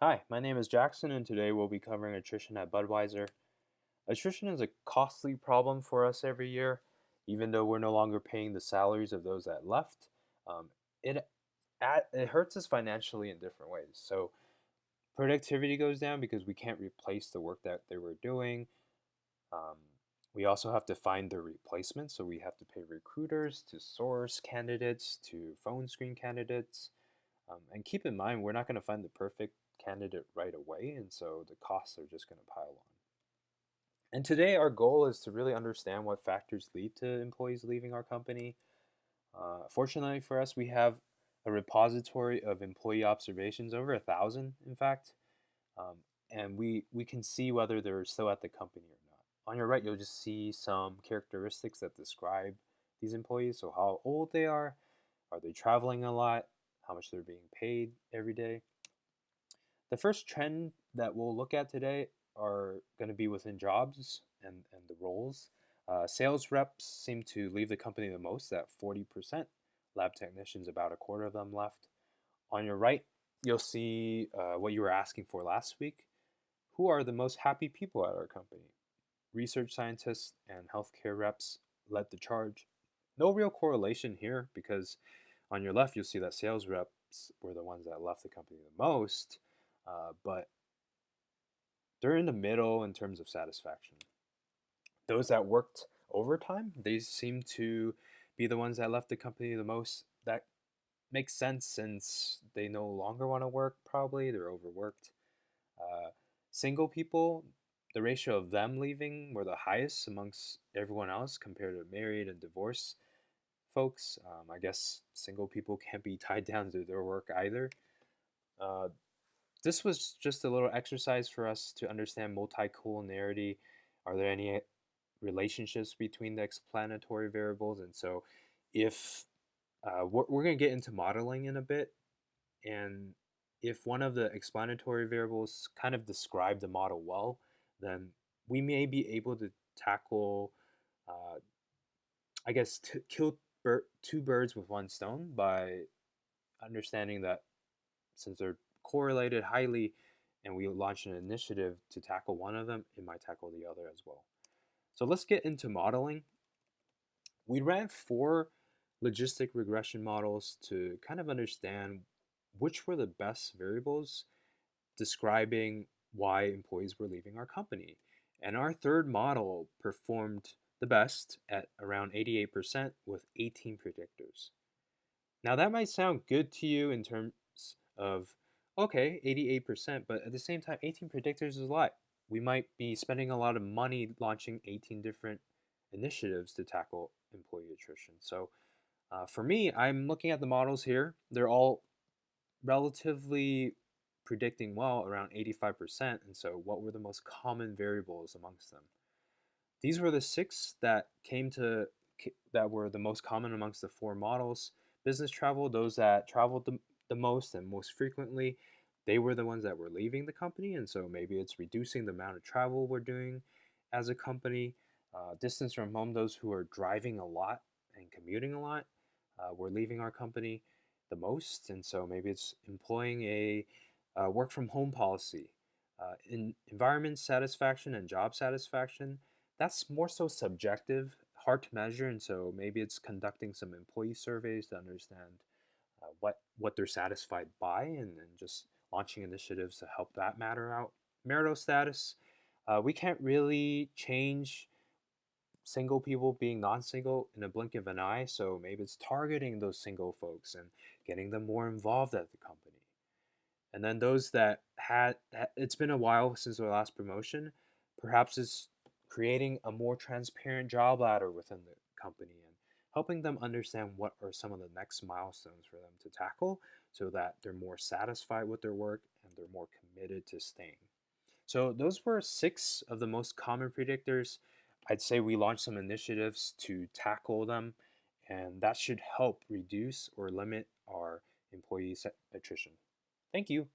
Hi, my name is Jackson, and today we'll be covering attrition at Budweiser. Attrition is a costly problem for us every year, even though we're no longer paying the salaries of those that left. Um, it it hurts us financially in different ways. So productivity goes down because we can't replace the work that they were doing. Um, we also have to find their replacement, so we have to pay recruiters to source candidates, to phone screen candidates. And keep in mind, we're not going to find the perfect candidate right away, and so the costs are just going to pile on. And today, our goal is to really understand what factors lead to employees leaving our company. Fortunately for us, we have a repository of employee observations, over 1,000, in fact, um, and we can see whether they're still at the company or not. On your right, you'll just see some characteristics that describe these employees. So, how old they are they traveling a lot, how much they're being paid every day. The first trend that we'll look at today are going to be within jobs and the roles. Sales reps seem to leave the company the most at 40%. Lab technicians, about a quarter of them left. On your right, you'll see what you were asking for last week. Who are the most happy people at our company? Research scientists and healthcare reps led the charge. No real correlation here because on your left, you'll see that sales reps were the ones that left the company the most, but they're in the middle in terms of satisfaction. Those that worked overtime, they seem to be the ones that left the company the most. That makes sense since they no longer want to work, probably. They're overworked. Uh, Single people, the ratio of them leaving were the highest amongst everyone else compared to married and divorced folks. I guess single people can't be tied down to their work either. Uh, this was just a little exercise for us to understand multicollinearity. Are there any relationships between the explanatory variables? And so, if we're going to get into modeling in a bit, and if one of the explanatory variables kind of describe the model well, then we may be able to tackle, uh, I guess, kill two birds with one stone by understanding that since they're correlated highly and we launch an initiative to tackle one of them, it might tackle the other as well. So let's get into modeling. We ran 4 logistic regression models to kind of understand which were the best variables describing why employees were leaving our company. And our third model performed the best at around 88% with 18 predictors. Now, that might sound good to you in terms of, okay, 88%, but at the same time, 18 predictors is a lot. We might be spending a lot of money launching 18 different initiatives to tackle employee attrition. So, for me, I'm looking at the models here. They're all relatively predicting well, around 85%. And so, what were the most common variables amongst them? These were the 6 that that were the most common amongst the 4 models. Business travel, those that traveled the most and most frequently, they were the ones that were leaving the company. And so maybe it's reducing the amount of travel we're doing as a company. Distance from home, those who are driving a lot and commuting a lot, were leaving our company the most. And so maybe it's employing a work from home policy. In environment satisfaction and job satisfaction, that's more so subjective, hard to measure, and so maybe it's conducting some employee surveys to understand what they're satisfied by, and then just launching initiatives to help that matter out. Marital status, we can't really change single people being non-single in a blink of an eye, so maybe it's targeting those single folks and getting them more involved at the company. And then those that it's been a while since their last promotion, perhaps it's creating a more transparent job ladder within the company and helping them understand what are some of the next milestones for them to tackle so that they're more satisfied with their work and they're more committed to staying. So those were 6 of the most common predictors. I'd say we launched some initiatives to tackle them, and that should help reduce or limit our employee attrition. Thank you.